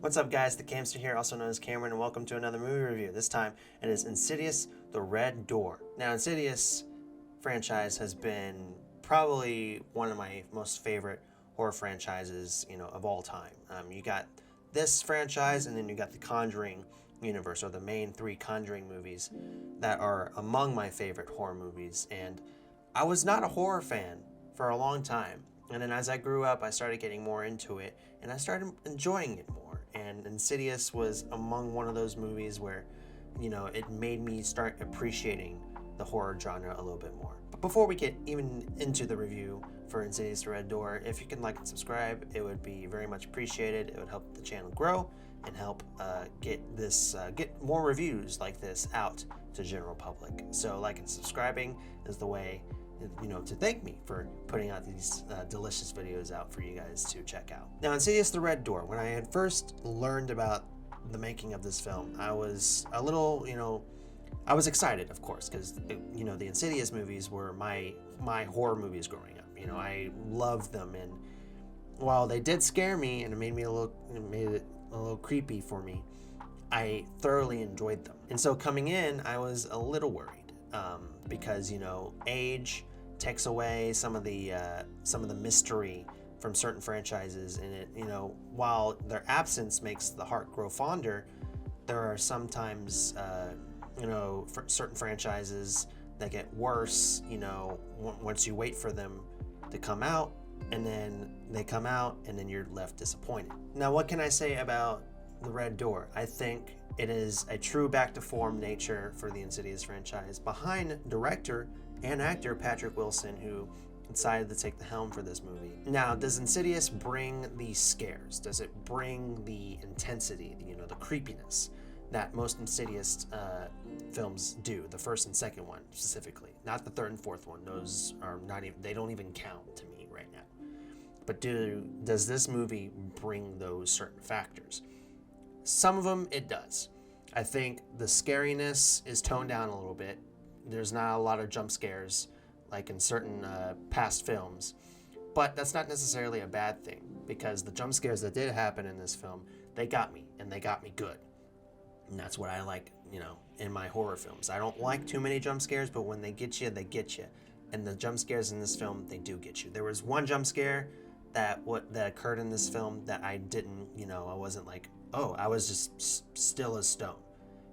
What's up, guys? The Camster here, also known as Cameron, and welcome to another movie review. This time it is Insidious: The Red Door. Now, Insidious franchise has been probably one of my most favorite horror franchises, of all time. You got this franchise, and then you got the Conjuring universe, or the main three Conjuring movies that are among my favorite horror movies. And I was not a horror fan for a long time. And then as I grew up, I started getting more into it, and I started enjoying it more. And Insidious was among one of those movies where, it made me start appreciating the horror genre a little bit more. But before we get even into the review for Insidious: The Red Door, if you can like and subscribe, it would be very much appreciated. It would help the channel grow and help get more reviews like this out to general public. So like and subscribing is the way to thank me for putting out these delicious videos out for you guys to check out. Now, Insidious: The Red Door, when I had first learned about the making of this film, I was a little, I was excited, of course, because, the Insidious movies were my horror movies growing up. I loved them, and while they did scare me and it made it a little creepy for me, I thoroughly enjoyed them. And so coming in, I was a little worried. Because age takes away some of the mystery from certain franchises, and it while their absence makes the heart grow fonder, there are sometimes for certain franchises that get worse once you wait for them to come out, and then they come out and then you're left disappointed. Now, what can I say about The Red Door? I think it is a true back-to-form nature for the Insidious franchise, behind director and actor Patrick Wilson, who decided to take the helm for this movie. Now, does Insidious bring the scares? Does it bring the intensity, the creepiness that most Insidious films do? The first and second one specifically, not the third and fourth one. Those are not even, they don't even count to me right now. But does this movie bring those certain factors? Some of them it does. I think the scariness is toned down a little bit. There's not a lot of jump scares like in certain past films, but that's not necessarily a bad thing, because the jump scares that did happen in this film, they got me, and they got me good. And that's what I like, in my horror films. I don't like too many jump scares, but when they get you, they get you. And the jump scares in this film, they do get you. There was one jump scare that occurred in this film that I didn't, I wasn't like, oh, I was just still as stone.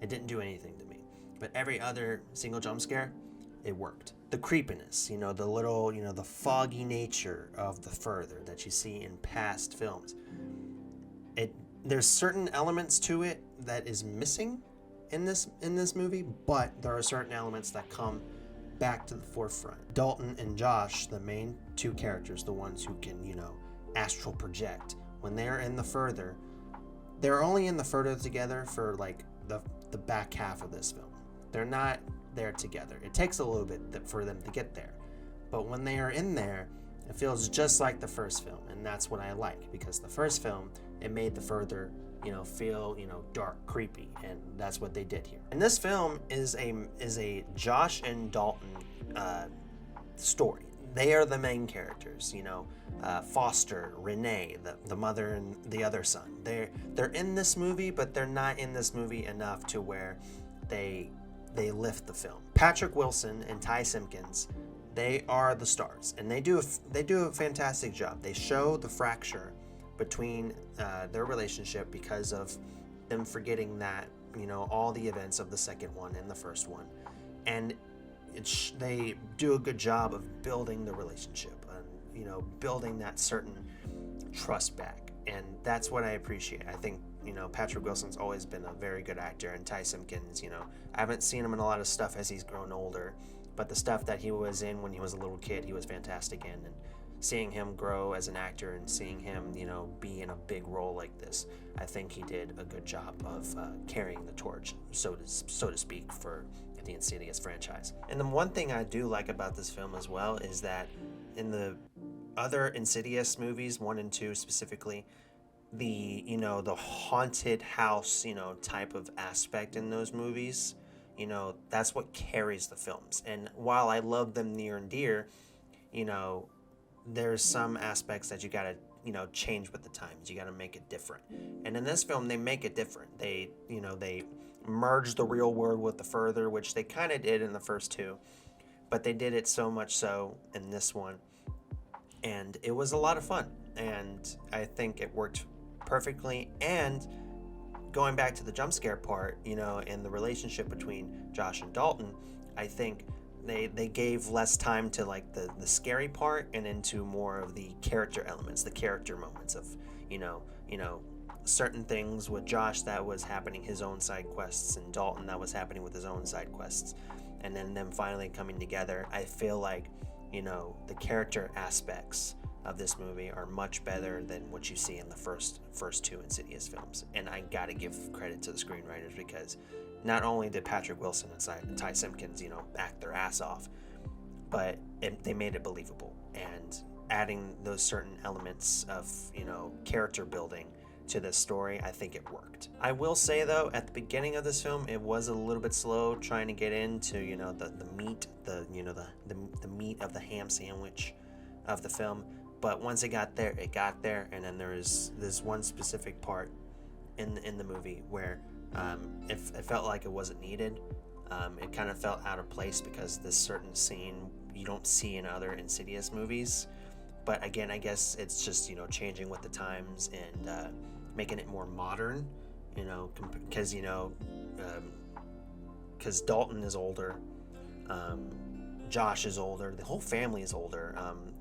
It didn't do anything to me. But every other single jump scare, it worked. The creepiness, the little, the foggy nature of the further that you see in past films. There's certain elements to it that is missing in this movie, but there are certain elements that come back to the forefront. Dalton and Josh, the main two characters, the ones who can, astral project, when they're in the further, they're only in the further together for like the back half of this film. They're not there together. It takes a little bit for them to get there. But when they are in there, it feels just like the first film. And that's what I like, because the first film, it made the further, feel, dark, creepy. And that's what they did here. And this film is a Josh and Dalton story. They are the main characters, Foster, Renee, the mother and the other son. They're in this movie, but they're not in this movie enough to where they lift the film. Patrick Wilson and Ty Simpkins, they are the stars, and they do a fantastic job. They show the fracture between their relationship because of them forgetting that all the events of the second one and the first one, and they do a good job of building the relationship and building that certain trust back, and that's what I appreciate. I think Patrick Wilson's always been a very good actor, and Ty Simpkins, I haven't seen him in a lot of stuff as he's grown older, but the stuff that he was in when he was a little kid, he was fantastic in, and seeing him grow as an actor and seeing him be in a big role like this, I think he did a good job of carrying the torch, so to speak, for the Insidious franchise. And the one thing I do like about this film as well is that in the other Insidious movies, 1 and 2 specifically, the haunted house type of aspect in those movies, that's what carries the films. And while I love them near and dear, there's some aspects that you gotta change with the times. You got to make it different. And in this film, they make it different. They merge the real world with the further, which they kind of did in the first two, but they did it so much so in this one, and it was a lot of fun. And I think it worked perfectly. And going back to the jump scare part, and the relationship between Josh and Dalton, I think they gave less time to like the scary part and into more of the character elements, the character moments of certain things with Josh that was happening, his own side quests, and Dalton that was happening with his own side quests, and then them finally coming together. I feel like the character aspects of this movie are much better than what you see in the first two Insidious films. And I gotta give credit to the screenwriters, because not only did Patrick Wilson and Ty Simpkins, act their ass off, but they made it believable. And adding those certain elements of, character building to this story, I think it worked. I will say though, at the beginning of this film, it was a little bit slow trying to get into, the meat, the meat of the ham sandwich of the film. But once it got there, and then there is this one specific part in the movie where it felt like it wasn't needed. It kind of felt out of place, because this certain scene you don't see in other Insidious movies. But again, I guess it's just changing with the times and making it more modern. Because because Dalton is older, Josh is older, the whole family is older.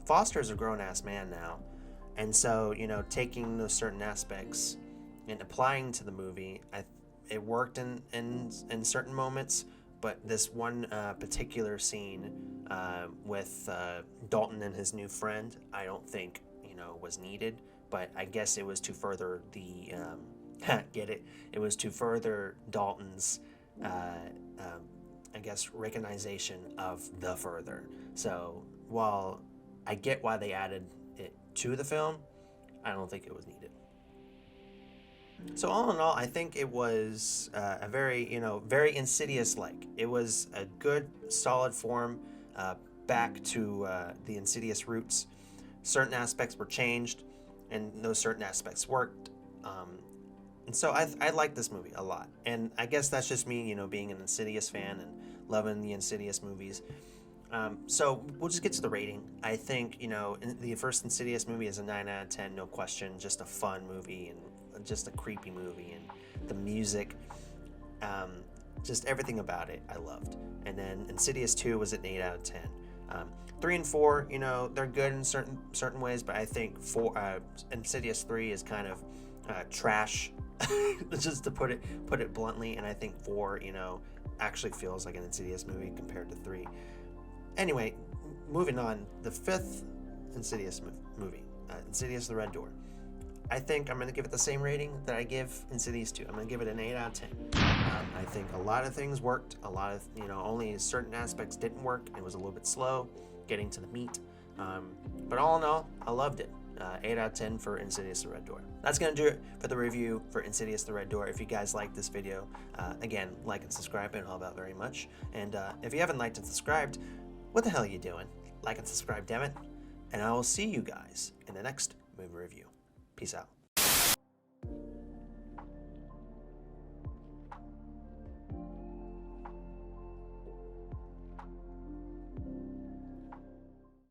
Foster's a grown-ass man now, and so taking those certain aspects and applying to the movie, it worked in certain moments. But this one particular scene with Dalton and his new friend, I don't think was needed. But I guess it was to further the get it. It was to further Dalton's I guess recognition of the further. So while I get why they added it to the film, I don't think it was needed. So all in all, I think it was a very, very Insidious-like. It was a good, solid form back to the Insidious roots. Certain aspects were changed, and those certain aspects worked. And so I like this movie a lot. And I guess that's just me, being an Insidious fan and loving the Insidious movies. So we'll just get to the rating. I think, the first Insidious movie is a 9 out of 10, no question. Just a fun movie and just a creepy movie. And the music, just everything about it, I loved. And then Insidious 2 was an 8 out of 10. 3 and 4, they're good in certain ways, but I think Insidious 3 is kind of trash, just to put it bluntly. And I think 4, actually feels like an Insidious movie compared to 3. Anyway, moving on, the 5th Insidious movie, Insidious the Red Door. I think I'm going to give it the same rating that I give Insidious 2. I'm going to give it an 8 out of 10. I think a lot of things worked. A lot of, only certain aspects didn't work. It was a little bit slow getting to the meat. But all in all, I loved it. 8 out of 10 for Insidious the Red Door. That's going to do it for the review for Insidious the Red Door. If you guys liked this video, again, like and subscribe. It will help out very much. And if you haven't liked and subscribed, what the hell are you doing? Like and subscribe, damn it. And I will see you guys in the next movie review. Peace out.